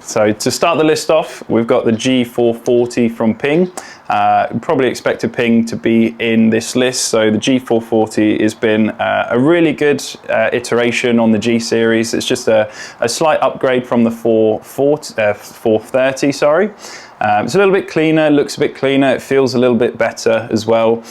So to start the list off, we've got the G440 from Ping. Probably expect a Ping to be in this list. So the G440 has been a really good iteration on the G series. It's just a slight upgrade from the 430, sorry. It's a little bit cleaner, looks a bit cleaner, it feels a little bit better as well.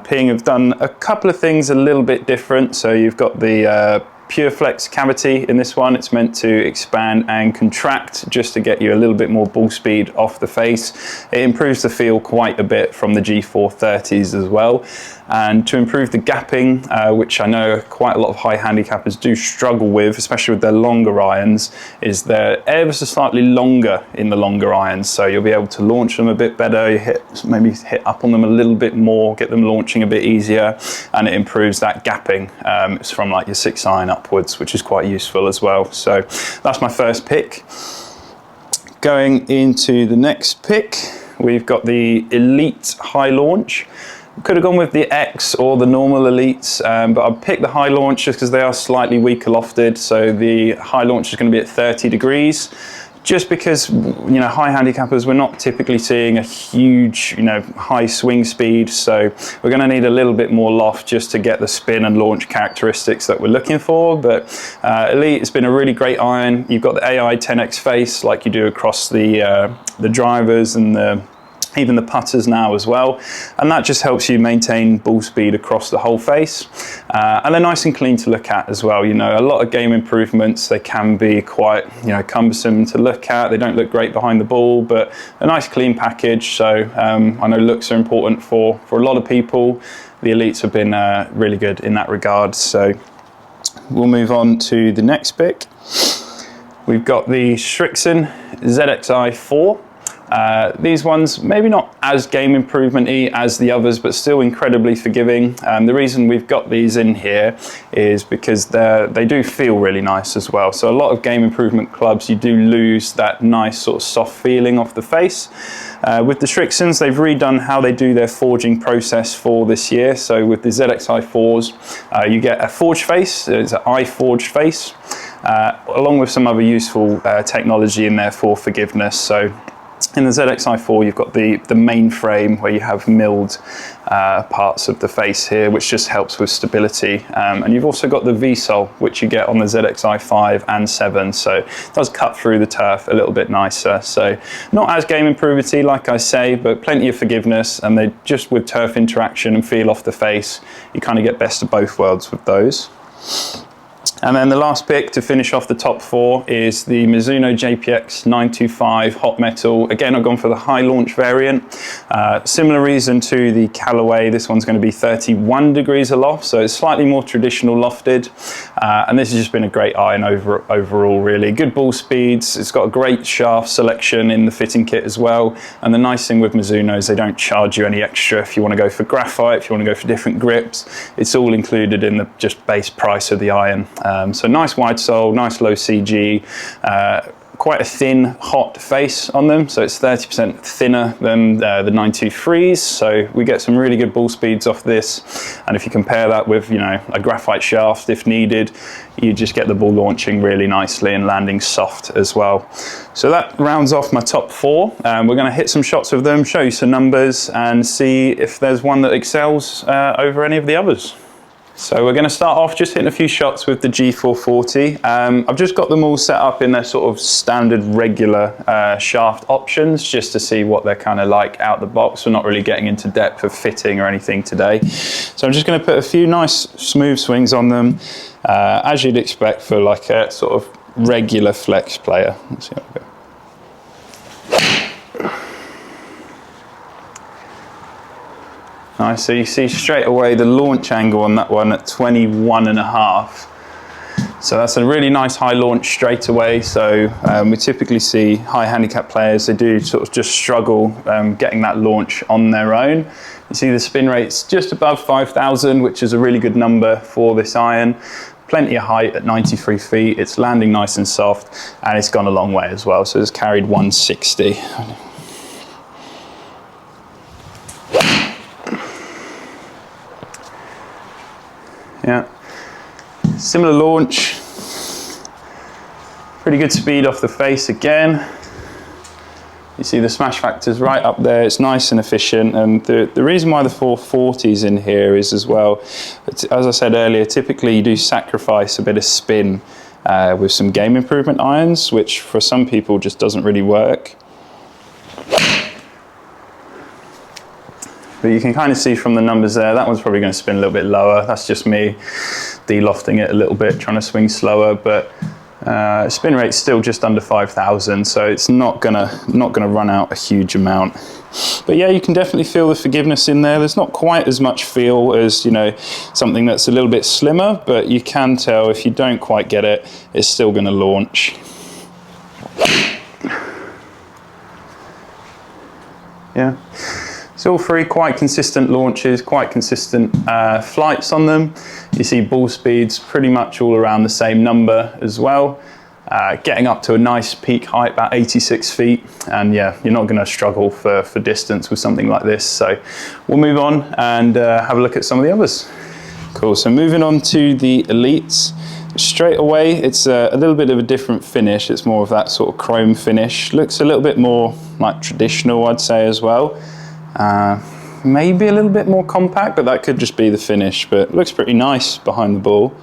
Ping have done a couple of things a little bit different. So you've got the Pure Flex cavity in this one. It's meant to expand and contract just to get you a little bit more ball speed off the face. It improves the feel quite a bit from the G430s as well. And to improve the gapping, which I know quite a lot of high handicappers do struggle with, especially with their longer irons, is they're ever so slightly longer in the longer irons. So you'll be able to launch them a bit better, maybe hit up on them a little bit more, get them launching a bit easier, and it improves that gapping. It's from like your 6 iron upwards, which is quite useful as well. So that's my first pick. Going into the next pick, we've got the Elite High Launch. Could have gone with the X or the normal Elites, but I picked the High Launch just because they are slightly weaker lofted. So the High Launch is going to be at 30 degrees. Just because, you know, high handicappers, we're not typically seeing a huge, you know, high swing speed. So we're going to need a little bit more loft just to get the spin and launch characteristics that we're looking for. But Elite has been a really great iron. You've got the AI 10X face like you do across the drivers and even the putters now as well, and that just helps you maintain ball speed across the whole face, and they're nice and clean to look at as well. You know, a lot of game improvements, they can be quite, you know, cumbersome to look at. They don't look great behind the ball, but a nice clean package. So I know looks are important for a lot of people. The Elites have been really good in that regard. So we'll move on to the next pick. We've got the Srixon ZXi4. These ones, maybe not as game improvement-y as the others, but still incredibly forgiving. The reason we've got these in here is because they do feel really nice as well. So a lot of game improvement clubs, you do lose that nice sort of soft feeling off the face. With the Srixons, they've redone how they do their forging process for this year. So with the ZXi4s, you get a forged face, it's an eye-forged face, along with some other useful technology in there for forgiveness. So in the ZXi4, you've got the main frame where you have milled parts of the face here, which just helps with stability. And you've also got the V-sole, which you get on the ZXi5 and 7. So it does cut through the turf a little bit nicer. So not as game improvement-y, like I say, but plenty of forgiveness. And they just, with turf interaction and feel off the face, you kind of get best of both worlds with those. And then the last pick to finish off the top 4 is the Mizuno JPX 925 Hot Metal. Again, I've gone for the high launch variant. Similar reason to the Callaway, this one's going to be 31 degrees aloft, so it's slightly more traditional lofted. And this has just been a great iron overall, really. Good ball speeds, it's got a great shaft selection in the fitting kit as well. And the nice thing with Mizuno is they don't charge you any extra if you want to go for graphite, if you want to go for different grips. It's all included in the just base price of the iron. So nice wide sole, nice low CG, quite a thin, hot face on them. So it's 30% thinner than the 923s. So we get some really good ball speeds off this. And if you compare that with, you know, a graphite shaft, if needed, you just get the ball launching really nicely and landing soft as well. So that rounds off my top 4. We're going to hit some shots of them, show you some numbers, and see if there's one that excels over any of the others. So we're going to start off just hitting a few shots with the G440. I've just got them all set up in their sort of standard regular shaft options just to see what they're kind of like out the box. We're not really getting into depth of fitting or anything today. So I'm just going to put a few nice smooth swings on them, as you'd expect for like a sort of regular flex player. Let's see how we go. Nice, so you see straight away the launch angle on that one at 21.5. So that's a really nice high launch straight away. So we typically see high handicap players, they do sort of just struggle getting that launch on their own. You see the spin rate's just above 5,000, which is a really good number for this iron. Plenty of height at 93 feet. It's landing nice and soft, and it's gone a long way as well. So it's carried 160. Yeah, similar launch, Pretty good speed off the face again. You see the smash factor's right up there, it's nice and efficient, and the reason why the 440's in here is as well, as I said earlier, typically you do sacrifice a bit of spin with some game improvement irons, which for some people just doesn't really work. But you can kind of see from the numbers there, that one's probably going to spin a little bit lower. That's just me de-lofting it a little bit, trying to swing slower, but spin rate's still just under 5,000, so it's not gonna run out a huge amount. But yeah, you can definitely feel the forgiveness in there. There's not quite as much feel as, you know, something that's a little bit slimmer, but you can tell if you don't quite get it, it's still going to launch. Yeah. It's all three quite consistent launches, quite consistent flights on them. You see ball speeds pretty much all around the same number as well. Getting up to a nice peak height, about 86 feet. And yeah, you're not gonna struggle for distance with something like this. So we'll move on and have a look at some of the others. Cool, so moving on to the Elites. Straight away, it's a little bit of a different finish. It's more of that sort of chrome finish. Looks a little bit more like traditional, I'd say, as well. Maybe a little bit more compact, but that could just be the finish, but looks pretty nice behind the ball.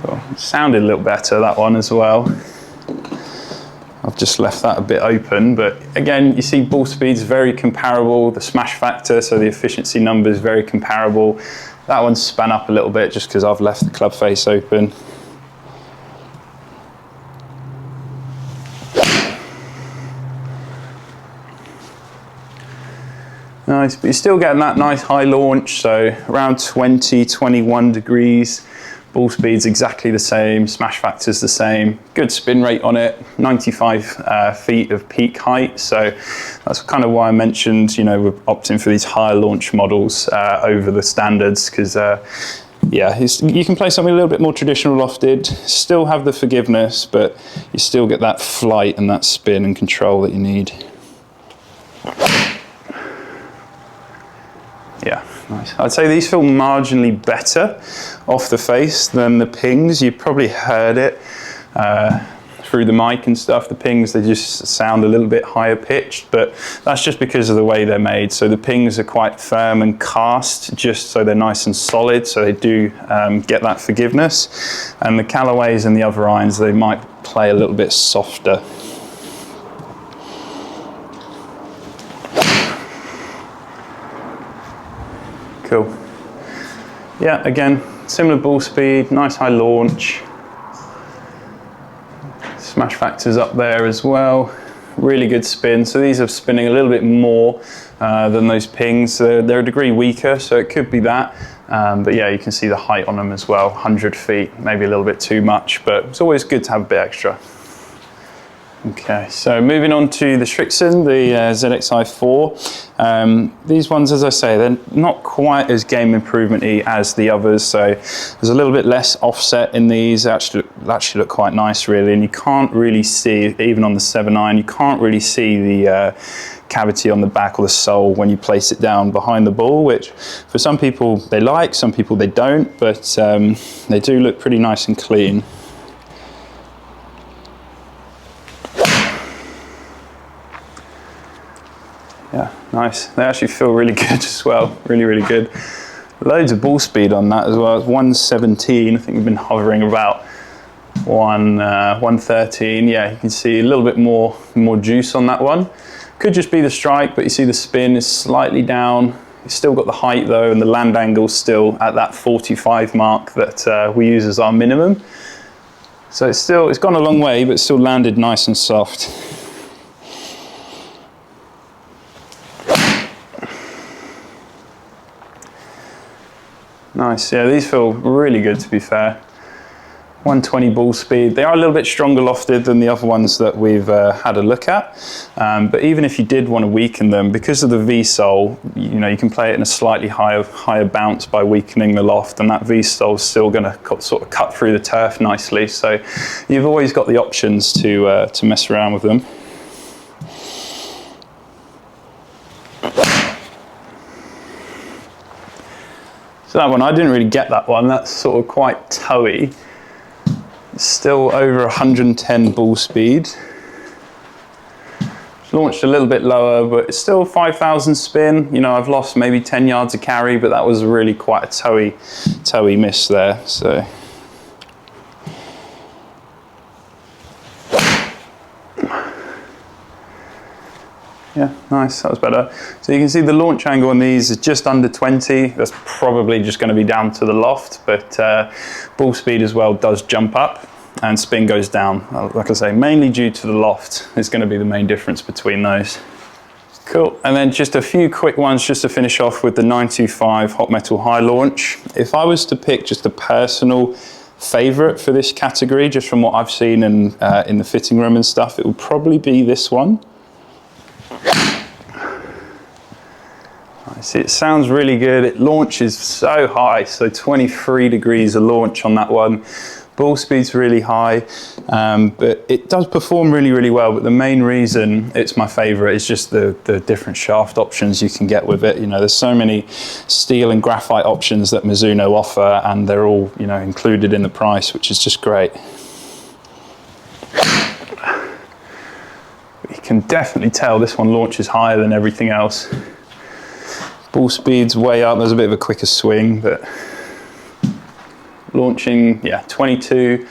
Cool. Sounded a little better, that one as well. I've just left that a bit open, but again, you see ball speed's very comparable, the smash factor, so the efficiency number is very comparable. That one's spun up a little bit just because I've left the club face open. Nice, but you're still getting that nice high launch, so around 20, 21 degrees. Ball speed's exactly the same, smash factor's the same. Good spin rate on it, 95 feet of peak height. So that's kind of why I mentioned, you know, we're opting for these higher launch models over the standards, because yeah, you can play something a little bit more traditional lofted, still have the forgiveness, but you still get that flight and that spin and control that you need. Yeah, nice. I'd say these feel marginally better off the face than the pings. You probably heard it through the mic and stuff. The pings, they just sound a little bit higher pitched, but that's just because of the way they're made. So the pings are quite firm and cast, just so they're nice and solid, so they do get that forgiveness. And the Callaways and the other irons, they might play a little bit softer. Cool. Yeah, again, similar ball speed, nice high launch. Smash factors up there as well. Really good spin. So these are spinning a little bit more than those pings. They're a degree weaker, so it could be that. But yeah, you can see the height on them as well, 100 feet, maybe a little bit too much, but it's always good to have a bit extra. Okay, so moving on to the Srixon, the ZXi4. These ones, as I say, they're not quite as game improvement-y as the others, so there's a little bit less offset in these. They actually look quite nice, really, and you can't really see, even on the 7.9, you can't really see the cavity on the back or the sole when you place it down behind the ball, which for some people they like, some people they don't, but they do look pretty nice and clean. Yeah, nice. They actually feel really good as well. Really, really good. Loads of ball speed on that as well. It's 117. I think we've been hovering about 113. Yeah, you can see a little bit more juice on that one. Could just be the strike, but you see the spin is slightly down. You've still got the height though, and the land angle still at that 45 mark that we use as our minimum. So it's gone a long way, but still landed nice and soft. Nice, yeah, these feel really good, to be fair. 120 ball speed. They are a little bit stronger lofted than the other ones that we've had a look at. But even if you did want to weaken them, because of the V-sole, you know, you can play it in a slightly higher bounce by weakening the loft, and that V-sole is still going to sort of cut through the turf nicely. So you've always got the options to mess around with them. So that one, I didn't really get that one. That's sort of quite towy. It's still over 110 ball speed. Launched a little bit lower, but it's still 5,000 spin. You know, I've lost maybe 10 yards of carry, but that was really quite a towy miss there. So. Yeah, nice, that was better. So you can see the launch angle on these is just under 20. That's probably just going to be down to the loft, but ball speed as well does jump up and spin goes down. Like I say, mainly due to the loft is going to be the main difference between those. Cool, and then just a few quick ones just to finish off with the 925 Hot Metal High Launch. If I was to pick just a personal favorite for this category, just from what I've seen in the fitting room and stuff, it would probably be this one. See, it sounds really good. It launches so high, so 23 degrees of launch on that one. Ball speed's really high, but it does perform really, really well. But the main reason it's my favorite is just the different shaft options you can get with it. You know, there's so many steel and graphite options that Mizuno offer, and they're all, you know, included in the price, which is just great. You can definitely tell this one launches higher than everything else. Ball speed's way up, there's a bit of a quicker swing, but launching, yeah, 22,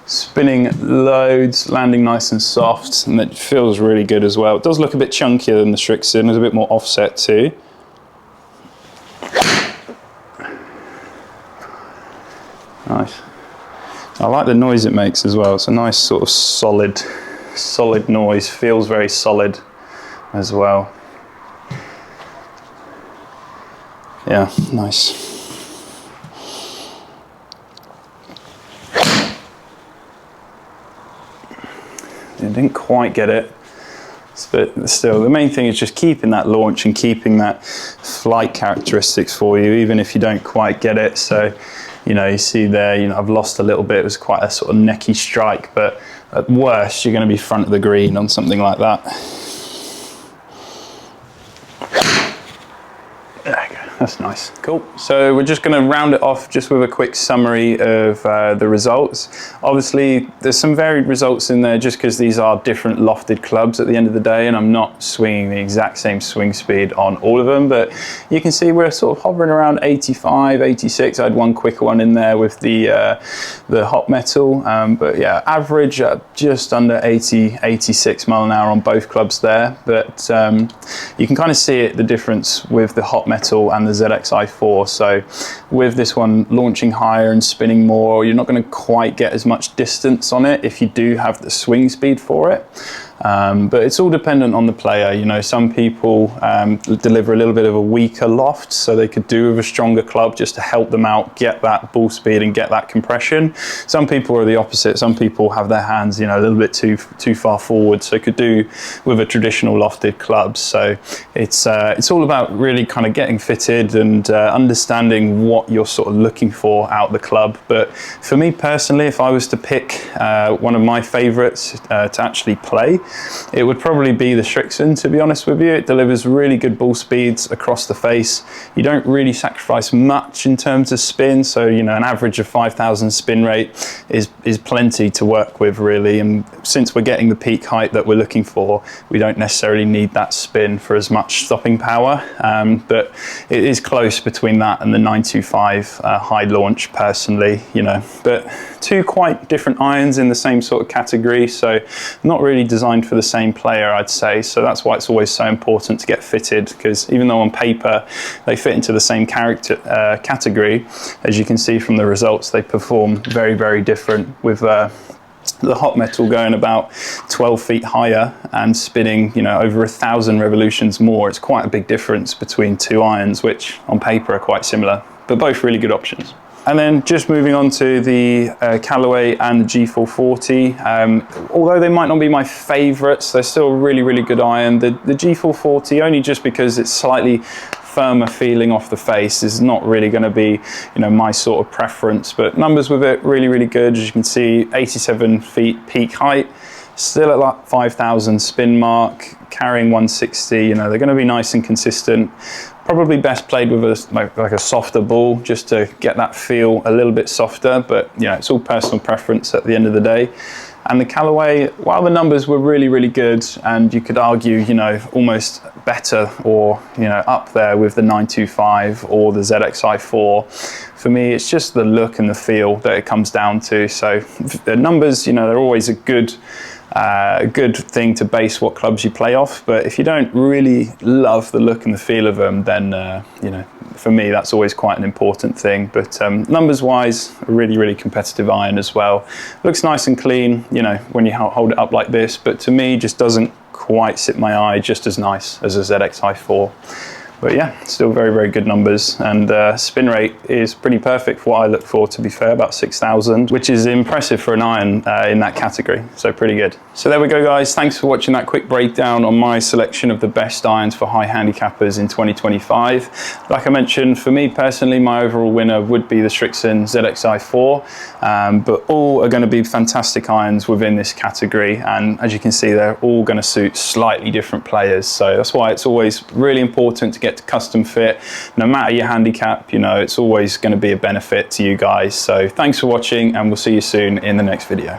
spinning loads, landing nice and soft, and it feels really good as well. It does look a bit chunkier than the Srixen, there's a bit more offset too. Nice. I like the noise it makes as well. It's a nice sort of solid noise, feels very solid as well. Yeah, nice. I didn't quite get it, but still, the main thing is just keeping that launch and keeping that flight characteristics for you, even if you don't quite get it. So, you know, you see there, you know, I've lost a little bit. It was quite a sort of necky strike, but at worst, you're going to be front of the green on something like that. There you go. That's nice. Cool. So we're just going to round it off just with a quick summary of the results. Obviously, there's some varied results in there just because these are different lofted clubs at the end of the day, and I'm not swinging the exact same swing speed on all of them, but you can see we're sort of hovering around 85, 86. I had one quicker one in there with the hot metal, but yeah, average just under 80, 86 mile an hour on both clubs there. But you can kind of see it, the difference with the hot metal and the ZXi4. So with this one launching higher and spinning more, you're not going to quite get as much distance on it if you do have the swing speed for it. But it's all dependent on the player. You know, some people deliver a little bit of a weaker loft, so they could do with a stronger club just to help them out, get that ball speed and get that compression. Some people are the opposite. Some people have their hands, you know, a little bit too far forward, so could do with a traditional lofted club. So it's all about really kind of getting fitted and understanding what you're sort of looking for out the club. But for me personally, if I was to pick one of my favorites to actually play, it would probably be the Srixen, to be honest with you. It delivers really good ball speeds across the face. You don't really sacrifice much in terms of spin, so you know, an average of 5,000 spin rate is plenty to work with, really. And since we're getting the peak height that we're looking for, we don't necessarily need that spin for as much stopping power. But it is close between that and the 925 high launch, personally, you know. But two quite different irons in the same sort of category, so not really designed for the same player, I'd say. So that's why it's always so important to get fitted, because even though on paper they fit into the same category, as you can see from the results, they perform very, very different, with the hot metal going about 12 feet higher and spinning, you know, over 1,000 revolutions more. It's quite a big difference between two irons, which on paper are quite similar, but both really good options. And then just moving on to the Callaway and the G440. Although they might not be my favorites, they're still a really, really good iron. The G440, only just because it's slightly firmer feeling off the face, is not really going to be, you know, my sort of preference. But numbers with it, really, really good. As you can see, 87 feet peak height. Still at that 5,000 spin mark, carrying 160, you know, they're going to be nice and consistent. Probably best played with like a softer ball, just to get that feel a little bit softer, but you know, it's all personal preference at the end of the day. And the Callaway, while the numbers were really, really good, and you could argue, you know, almost better or, you know, up there with the 925 or the ZXi4, for me, it's just the look and the feel that it comes down to. So the numbers, you know, they're always a good thing to base what clubs you play off, but if you don't really love the look and the feel of them, then you know, for me that's always quite an important thing. But numbers wise, a really, really competitive iron as well. Looks nice and clean, you know, when you hold it up like this, but to me just doesn't quite sit my eye just as nice as a ZXi4. But yeah, still very, very good numbers, and spin rate is pretty perfect for what I look for, to be fair, about 6,000, which is impressive for an iron in that category, so pretty good. So there we go, guys. Thanks for watching that quick breakdown on my selection of the best irons for high handicappers in 2025. Like I mentioned, for me personally, my overall winner would be the Srixon ZXi4, but all are going to be fantastic irons within this category, and as you can see, they're all going to suit slightly different players, so that's why it's always really important to get to custom fit. No matter your handicap, you know, it's always going to be a benefit to you guys. So thanks for watching, and we'll see you soon in the next video.